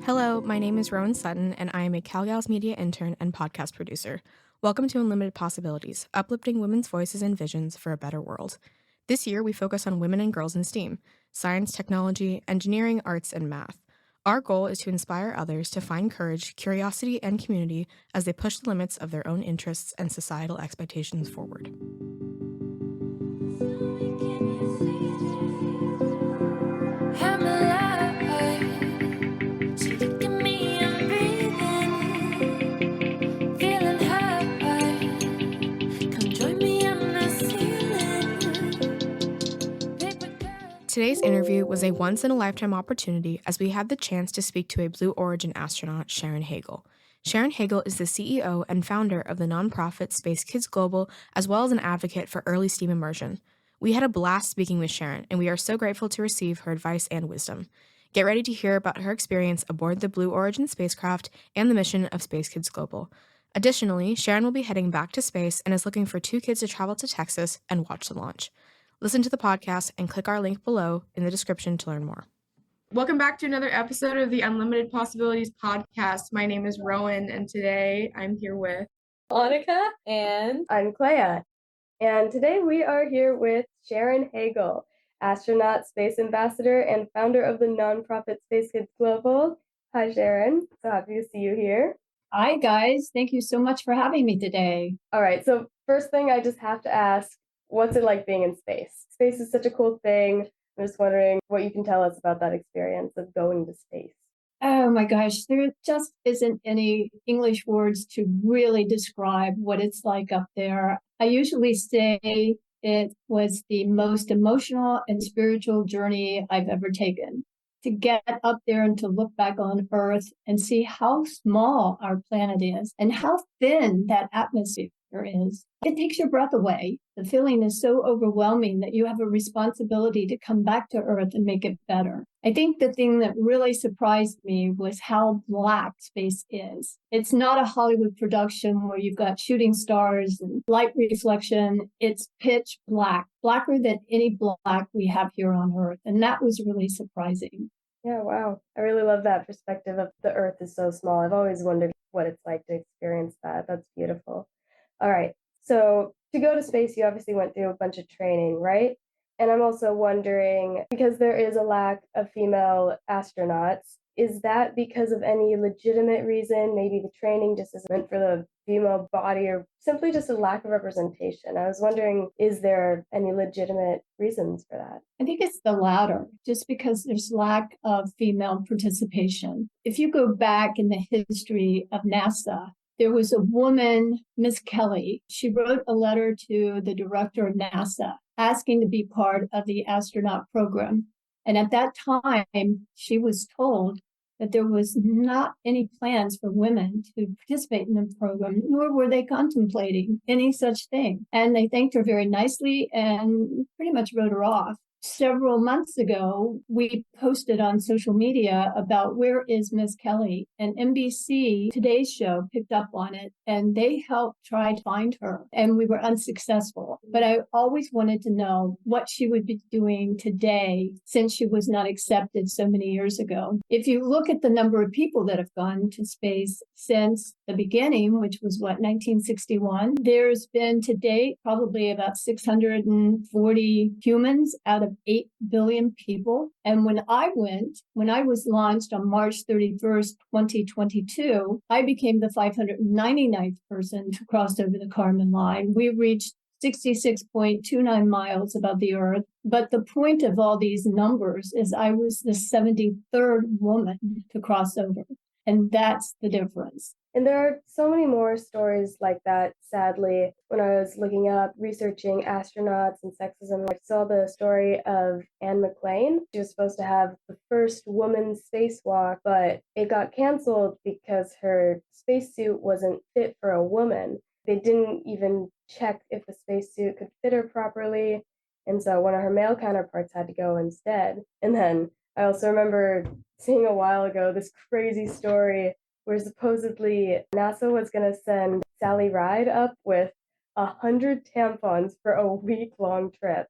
Hello, my name is Rowan Sutton, and I am a CalGals Media intern and podcast producer. Welcome to Unlimited Possibilities, uplifting women's voices and visions for a better world. This year, we focus on women and girls in STEAM, science, technology, engineering, arts, and math. Our goal is to inspire others to find courage, curiosity, and community as they push the limits of their own interests and societal expectations forward. Today's interview was a once-in-a-lifetime opportunity as we had the chance to speak to a Blue Origin astronaut, Sharon Hagel. Sharon Hagel is the CEO and founder of the nonprofit Space Kids Global, as well as an advocate for early STEAM immersion. We had a blast speaking with Sharon, and we are so grateful to receive her advice and wisdom. Get ready to hear about her experience aboard the Blue Origin spacecraft and the mission of Space Kids Global. Additionally, Sharon will be heading back to space and is looking for 2 kids to travel to Texas and watch the launch. Listen to the podcast and click our link below in the description to learn more. Welcome back to another episode of the Unlimited Possibilities podcast. My name is Rowan, and today I'm here with Monica, and I'm Clea. And today we are here with Sharon Hagel, astronaut, space ambassador, and founder of the nonprofit Space Kids Global. Hi, Sharon. So happy to see you here. Hi, guys. Thank you so much for having me today. All right. So first thing I just have to ask, what's it like being in space? Space is such a cool thing. I'm just wondering what you can tell us about that experience of going to space. Oh my gosh, there just isn't any English words to really describe what it's like up there. I usually say it was the most emotional and spiritual journey I've ever taken. To get up there and to look back on Earth and see how small our planet is and how thin that atmosphere is. It takes your breath away. The feeling is so overwhelming that you have a responsibility to come back to Earth and make it better. I think the thing that really surprised me was how black space is. It's not a Hollywood production where you've got shooting stars and light reflection. It's pitch black, blacker than any black we have here on Earth. And that was really surprising. Yeah, wow. I really love that perspective of the Earth is so small. I've always wondered what it's like to experience that. That's beautiful. All right. So to go to space, you obviously went through a bunch of training, right? And I'm also wondering, because there is a lack of female astronauts, is that because of any legitimate reason? Maybe the training just isn't meant for the female body, or simply just a lack of representation? I was wondering, is there any legitimate reasons for that? I think it's the latter, just because there's lack of female participation. If you go back in the history of NASA, there was a woman, Miss Kelly. She wrote a letter to the director of NASA asking to be part of the astronaut program. And at that time, she was told that there was not any plans for women to participate in the program, nor were they contemplating any such thing. And they thanked her very nicely and pretty much wrote her off. Several months ago, we posted on social media about where is Miss Kelly, and NBC Today's Show picked up on it, and they helped try to find her, and we were unsuccessful. But I always wanted to know what she would be doing today since she was not accepted so many years ago. If you look at the number of people that have gone to space since the beginning, which was 1961, there's been to date probably about 640 humans out of 8 billion people. And when I was launched on March 31st, 2022, I became the 599th person to cross over the Kármán line. We reached 66.29 miles above the Earth. But the point of all these numbers is I was the 73rd woman to cross over. And that's the difference. And there are so many more stories like that, sadly. When I was looking up, researching astronauts and sexism, I saw the story of Anne McClain. She was supposed to have the first woman's spacewalk, but it got canceled because her spacesuit wasn't fit for a woman. They didn't even check if the spacesuit could fit her properly, and so one of her male counterparts had to go instead. And then I also remember seeing a while ago this crazy story where supposedly NASA was going to send Sally Ride up with 100 tampons for a week-long trip.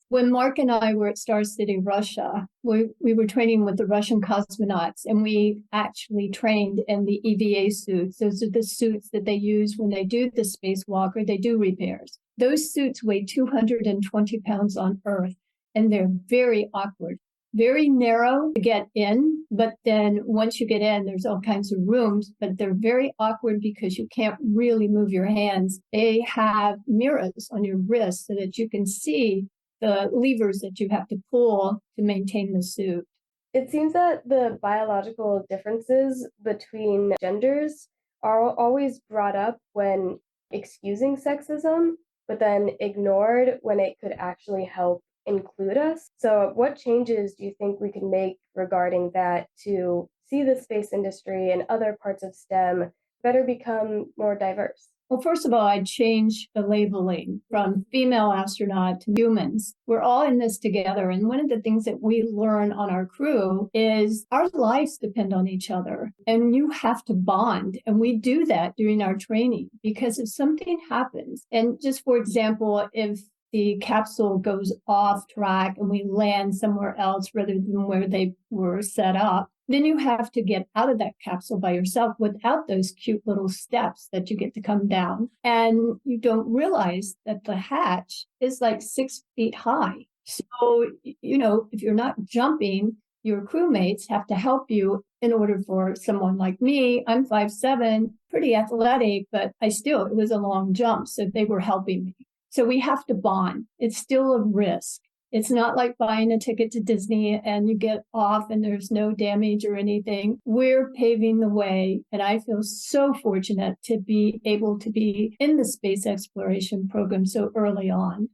When Mark and I were at Star City, Russia, we were training with the Russian cosmonauts, and we actually trained in the EVA suits. Those are the suits that they use when they do the spacewalk or they do repairs. Those suits weigh 220 pounds on Earth, and they're very awkward, very narrow to get in. But then once you get in, there's all kinds of rooms, but they're very awkward because you can't really move your hands. They have mirrors on your wrists so that you can see the levers that you have to pull to maintain the suit. It seems that the biological differences between genders are always brought up when excusing sexism, but then ignored when it could actually help include us. So, what changes do you think we can make regarding that to see the space industry and other parts of STEM better become more diverse? Well, first of all, I'd change the labeling from female astronaut to humans. We're all in this together. And one of the things that we learn on our crew is our lives depend on each other and you have to bond. And we do that during our training because if something happens, and just for example, if the capsule goes off track and we land somewhere else rather than where they were set up, then you have to get out of that capsule by yourself without those cute little steps that you get to come down. And you don't realize that the hatch is like 6 feet high. So, if you're not jumping, your crewmates have to help you in order for someone like me. I'm 5'7", pretty athletic, but it was a long jump. So they were helping me. So we have to bond. It's still a risk. It's not like buying a ticket to Disney and you get off and there's no damage or anything. We're paving the way. And I feel so fortunate to be able to be in the space exploration program so early on.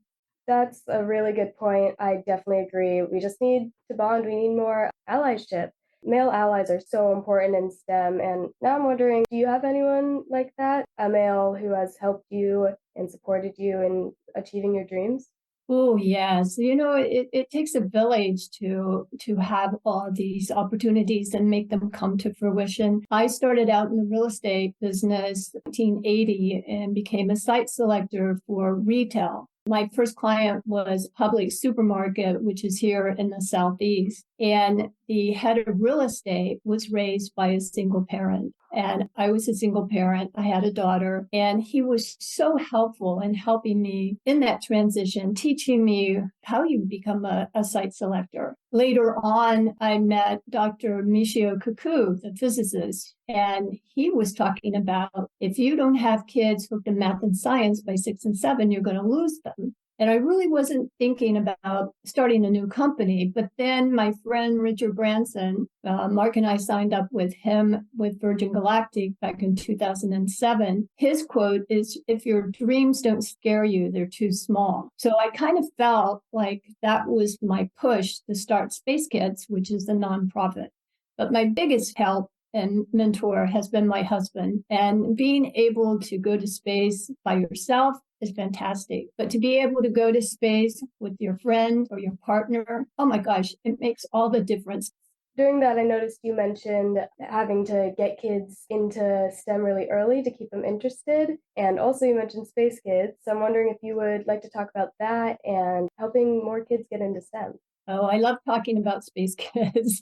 That's a really good point. I definitely agree. We just need to bond. We need more allyship. Male allies are so important in STEM. And now I'm wondering, do you have anyone like that? A male who has helped you and supported you in achieving your dreams? Oh, yes. It takes a village to have all these opportunities and make them come to fruition. I started out in the real estate business in 1980 and became a site selector for retail. My first client was Publix Supermarket, which is here in the Southeast. And the head of real estate was raised by a single parent. And I was a single parent. I had a daughter. And he was so helpful in helping me in that transition, teaching me how you become a site selector. Later on, I met Dr. Michio Kaku, the physicist, and he was talking about if you don't have kids hooked in math and science by 6 and 7, you're going to lose them. And I really wasn't thinking about starting a new company. But then my friend Richard Branson, Mark and I signed up with him with Virgin Galactic back in 2007. His quote is, if your dreams don't scare you, they're too small. So I kind of felt like that was my push to start Space Kids, which is a nonprofit. But my biggest help and mentor has been my husband. And being able to go to space by yourself is fantastic. But to be able to go to space with your friend or your partner, oh my gosh, it makes all the difference. During that, I noticed you mentioned having to get kids into STEM really early to keep them interested. And also you mentioned Space Kids. So I'm wondering if you would like to talk about that and helping more kids get into STEM. Oh, I love talking about Space Kids.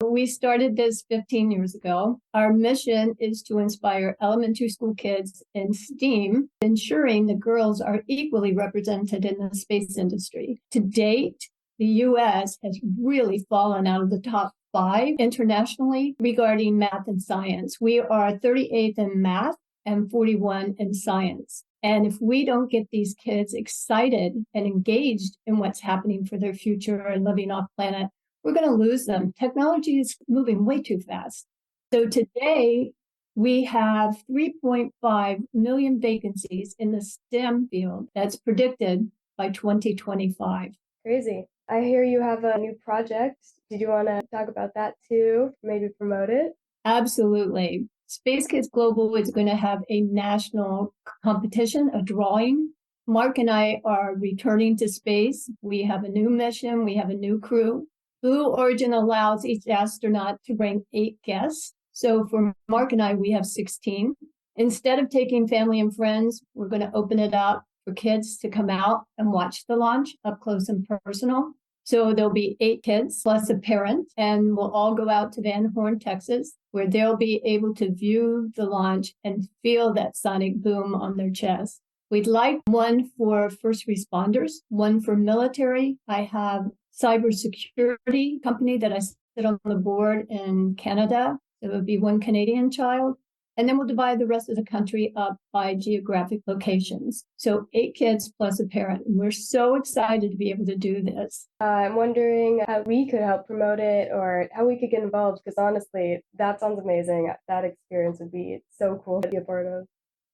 We started this 15 years ago. Our mission is to inspire elementary school kids in STEAM, ensuring the girls are equally represented in the space industry. To date, the U.S. has really fallen out of the top 5 internationally regarding math and science. We are 38th in math and 41 in science. And if we don't get these kids excited and engaged in what's happening for their future and living off planet, we're going to lose them. Technology is moving way too fast. So today, we have 3.5 million vacancies in the STEM field that's predicted by 2025. Crazy. I hear you have a new project. Did you want to talk about that too? Maybe promote it? Absolutely. Space Kids Global is going to have a national competition, a drawing. Mark and I are returning to space. We have a new mission. We have a new crew. Blue Origin allows each astronaut to bring 8 guests. So for Mark and I, we have 16. Instead of taking family and friends, we're going to open it up for kids to come out and watch the launch up close and personal. So there'll be 8 kids plus a parent, and we'll all go out to Van Horn, Texas, where they'll be able to view the launch and feel that sonic boom on their chest. We'd like one for first responders, one for military. I have cybersecurity company that I sit on the board in Canada. It would be one Canadian child. And then we'll divide the rest of the country up by geographic locations. So 8 kids plus a parent. And we're so excited to be able to do this. I'm wondering how we could help promote it or how we could get involved, because honestly, that sounds amazing. That experience would be so cool to be a part of.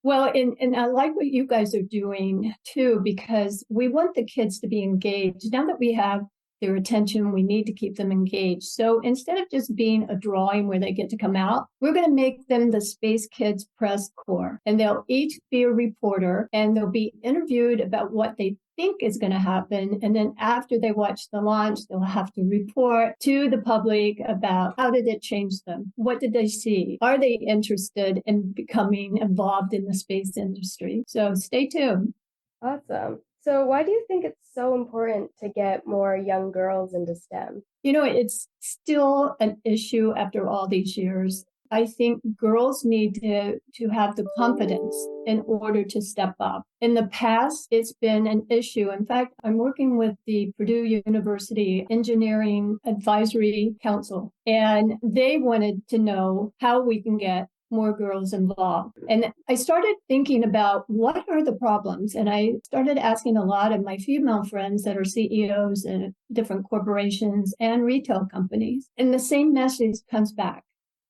Well, and I like what you guys are doing too, because we want the kids to be engaged. Now that we have their attention, we need to keep them engaged. So instead of just being a drawing where they get to come out, we're going to make them the Space Kids Press Corps, and they'll each be a reporter, and they'll be interviewed about what they think is going to happen. And then after they watch the launch, they'll have to report to the public about how did it change them? What did they see? Are they interested in becoming involved in the space industry? So stay tuned. Awesome. So why do you think it's so important to get more young girls into STEM? It's still an issue after all these years. I think girls need to have the confidence in order to step up. In the past, it's been an issue. In fact, I'm working with the Purdue University Engineering Advisory Council, and they wanted to know how we can get more girls involved. And I started thinking about what are the problems. And I started asking a lot of my female friends that are CEOs in different corporations and retail companies. And the same message comes back.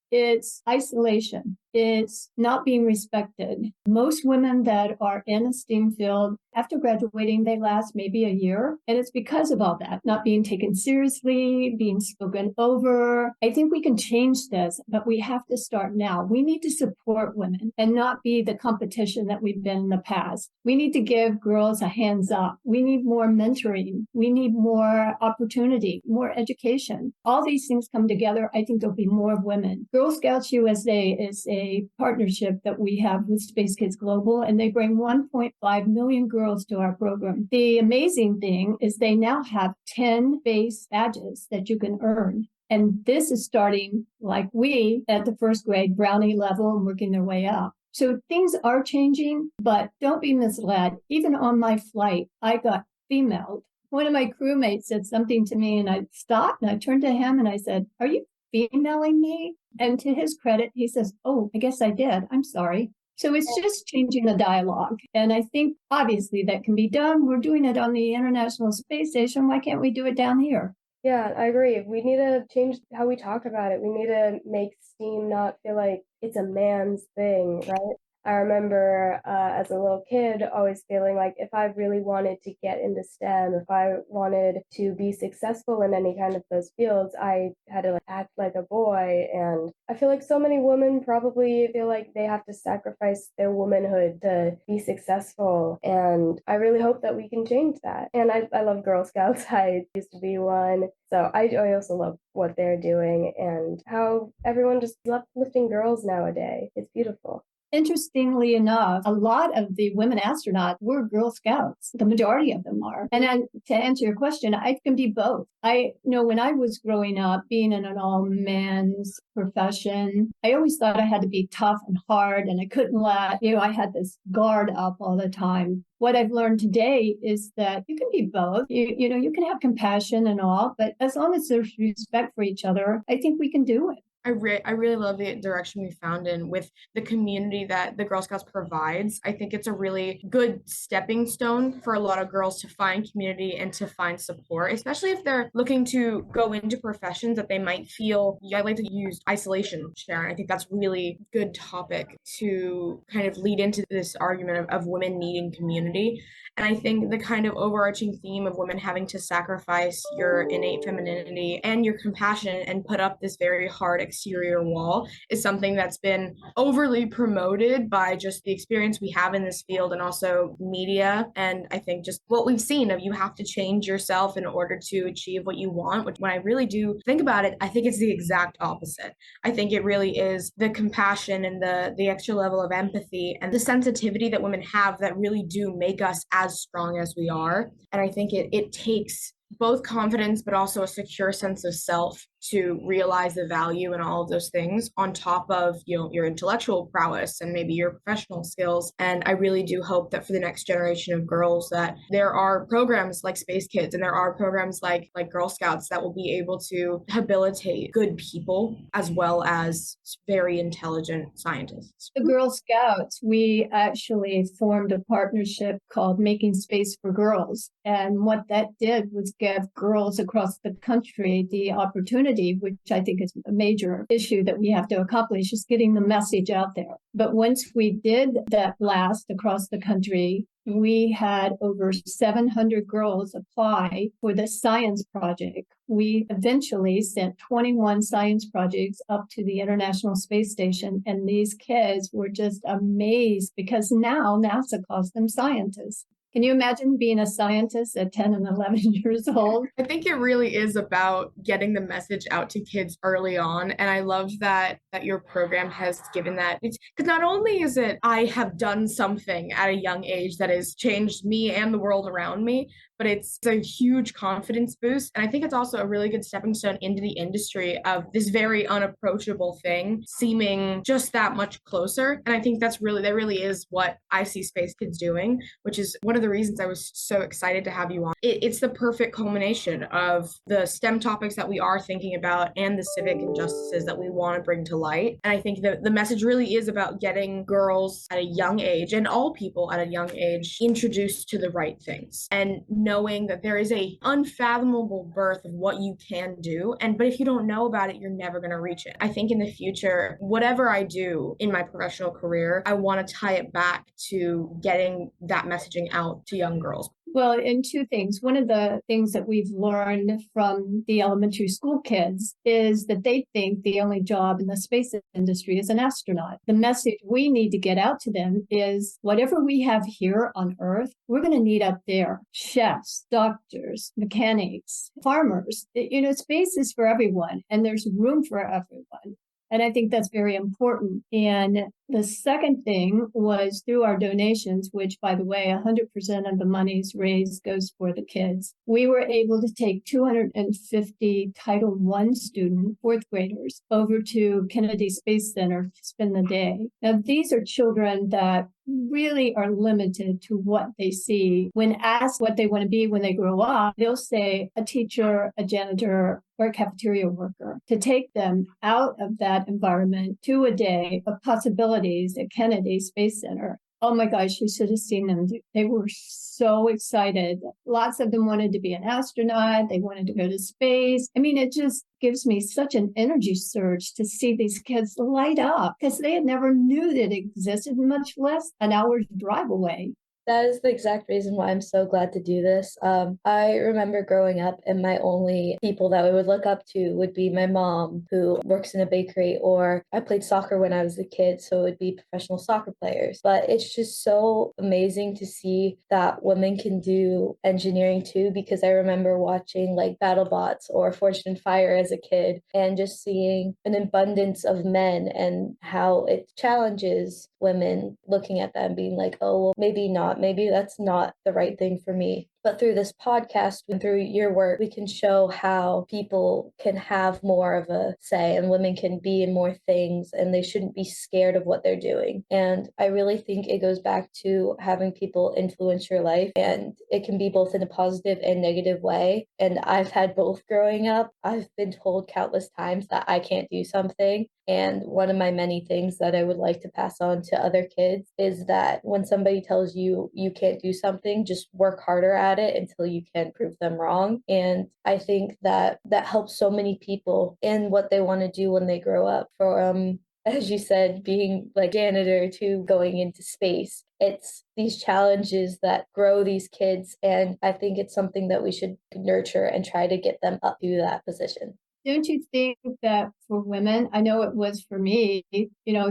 It's isolation. It's not being respected. Most women that are in a STEAM field, after graduating, they last maybe a year. And it's because of all that, not being taken seriously, being spoken over. I think we can change this, but we have to start now. We need to support women and not be the competition that we've been in the past. We need to give girls a hands up. We need more mentoring. We need more opportunity, more education. All these things come together. I think there'll be more women. Girl Scouts USA is a partnership that we have with Space Kids Global, and they bring 1.5 million girls to our program. The amazing thing is they now have 10 base badges that you can earn. And this is starting like we at the first grade brownie level and working their way up. So things are changing, but don't be misled. Even on my flight, I got femaled. One of my crewmates said something to me, and I stopped and I turned to him and I said, "Are you femaling me?" And to his credit, he says, "Oh, I guess I did. I'm sorry." So it's just changing the dialogue. And I think obviously that can be done. We're doing it on the International Space Station. Why can't we do it down here? Yeah, I agree. We need to change how we talk about it. We need to make STEAM not feel like it's a man's thing, right? I remember as a little kid always feeling like if I really wanted to get into STEM, if I wanted to be successful in any kind of those fields, I had to act like a boy. And I feel like so many women probably feel like they have to sacrifice their womanhood to be successful. And I really hope that we can change that. And I love Girl Scouts. I used to be one. So I also love what they're doing and how everyone just loves lifting girls nowadays. It's beautiful. Interestingly enough, a lot of the women astronauts were Girl Scouts. The majority of them are. And then, to answer your question, I can be both. I know when I was growing up, being in an all men's profession, I always thought I had to be tough and hard, and I couldn't I had this guard up all the time. What I've learned today is that you can be both. You can have compassion and all, but as long as there's respect for each other, I think we can do it. I really love the direction we found in with the community that the Girl Scouts provides. I think it's a really good stepping stone for a lot of girls to find community and to find support, especially if they're looking to go into professions that they might feel. I like to use isolation, Sharon. I think that's really good topic to kind of lead into this argument of women needing community. And I think the kind of overarching theme of women having to sacrifice your innate femininity and your compassion and put up this very hard exterior wall is something that's been overly promoted by just the experience we have in this field and also media. And I think just what we've seen of you have to change yourself in order to achieve what you want, which when I really do think about it, I think it's the exact opposite. I think it really is the compassion and the extra level of empathy and the sensitivity that women have that really do make us as strong as we are. And I think it takes both confidence but also a secure sense of self to realize the value in all of those things on top of your intellectual prowess and maybe your professional skills. And I really do hope that for the next generation of girls that there are programs like Space Kids and there are programs like Girl Scouts that will be able to habilitate good people as well as very intelligent scientists. The Girl Scouts, we actually formed a partnership called Making Space for Girls. And what that did was give girls across the country the opportunity, which I think is a major issue that we have to accomplish, is getting the message out there. But once we did that blast across the country, we had over 700 girls apply for the science project. We eventually sent 21 science projects up to the International Space Station, and these kids were just amazed because now NASA calls them scientists. Can you imagine being a scientist at 10 and 11 years old? I think it really is about getting the message out to kids early on. And I love that your program has given that. It's because not only is it I have done something at a young age that has changed me and the world around me, but it's a huge confidence boost. And I think it's also a really good stepping stone into the industry of this very unapproachable thing seeming just that much closer. And I think that really is what I see Space Kids doing, which is one of the reasons I was so excited to have you on. It's the perfect culmination of the STEM topics that we are thinking about and the civic injustices that we want to bring to light. And I think that the message really is about getting girls at a young age and all people at a young age introduced to the right things and knowing that there is a unfathomable birth of what you can do. But if you don't know about it, you're never going to reach it. I think in the future, whatever I do in my professional career, I want to tie it back to getting that messaging out to young girls. Well, and two things. One of the things that we've learned from the elementary school kids is that they think the only job in the space industry is an astronaut. The message we need to get out to them is whatever we have here on Earth, we're going to need up there. Chefs, doctors, mechanics, farmers. Space is for everyone, and there's room for everyone. And I think that's very important. And the second thing was through our donations, which, by the way, 100% of the monies raised goes for the kids. We were able to take 250 Title I student, fourth graders, over to Kennedy Space Center to spend the day. Now, these are children that really are limited to what they see. When asked what they want to be when they grow up, they'll say a teacher, a janitor, or a cafeteria worker. To take them out of that environment to a day of possibilities at Kennedy Space Center. Oh my gosh, you should have seen them. They were so excited. Lots of them wanted to be an astronaut. They wanted to go to space. I mean, it just gives me such an energy surge to see these kids light up because they had never knew that it existed, much less an hour's drive away. That is the exact reason why I'm so glad to do this. I remember growing up and my only people that I would look up to would be my mom, who works in a bakery, or I played soccer when I was a kid, so it would be professional soccer players. But it's just so amazing to see that women can do engineering too, because I remember watching like BattleBots or Forged in Fire as a kid and just seeing an abundance of men and how it challenges women, looking at them being like, oh, well, maybe not. Maybe that's not the right thing for me. But through this podcast and through your work, we can show how people can have more of a say and women can be in more things and they shouldn't be scared of what they're doing. And I really think it goes back to having people influence your life, and it can be both in a positive and negative way. And I've had both growing up. I've been told countless times that I can't do something. And one of my many things that I would like to pass on to other kids is that when somebody tells you you can't do something, just work harder at it until you can prove them wrong. And I think that that helps so many people in what they want to do when they grow up. From, as you said, being like janitor to going into space. It's these challenges that grow these kids. And I think it's something that we should nurture and try to get them up to that position. Don't you think that for women, I know it was for me,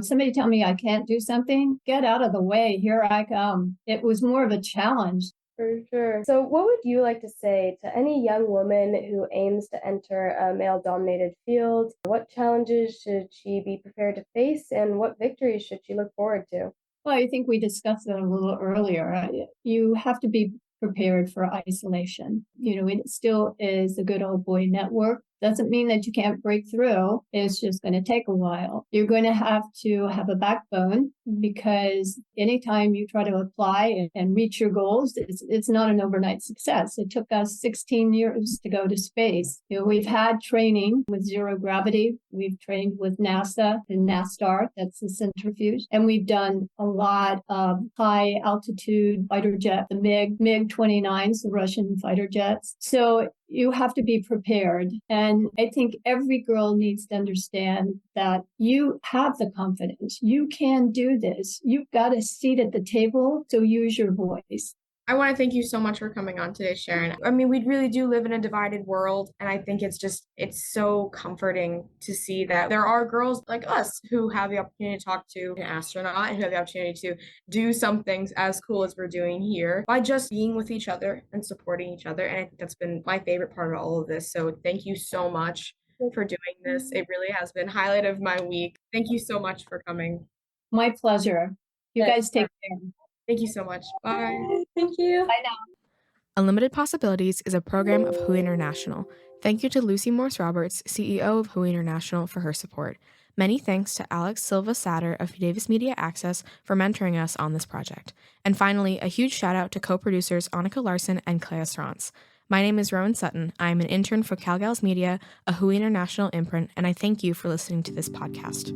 somebody tell me I can't do something, get out of the way, here I come. It was more of a challenge. For sure. So, what would you like to say to any young woman who aims to enter a male dominated field? What challenges should she be prepared to face, and what victories should she look forward to? Well, I think we discussed that a little earlier. You have to be prepared for isolation. It still is the good old boy network. Doesn't mean that you can't break through. It's just going to take a while. You're going to have a backbone because anytime you try to apply and reach your goals, it's not an overnight success. It took us 16 years to go to space. We've had training with zero gravity. We've trained with NASA and NASTAR, that's the centrifuge. And we've done a lot of high altitude fighter jet, the MiG-29s, the Russian fighter jets. So you have to be prepared. And I think every girl needs to understand that you have the confidence. You can do this. You've got a seat at the table, so use your voice. I want to thank you so much for coming on today, Sharon. I mean, we really do live in a divided world, and I think it's so comforting to see that there are girls like us who have the opportunity to talk to an astronaut and who have the opportunity to do some things as cool as we're doing here by just being with each other and supporting each other. And I think that's been my favorite part of all of this. So thank you so much for doing this. It really has been highlight of my week. Thank you so much for coming. My pleasure. You guys take care. Thank you so much. Bye. Thank you. Bye now. Unlimited Possibilities is a program of Hui International. Thank you to Lucy Morse Roberts, CEO of Hui International, for her support. Many thanks to Alex Silva Satter of Davis Media Access for mentoring us on this project. And finally, a huge shout out to co-producers Annika Larson and Clea Srance. My name is Rowan Sutton. I am an intern for CalGals Media, a Hui International imprint, and I thank you for listening to this podcast.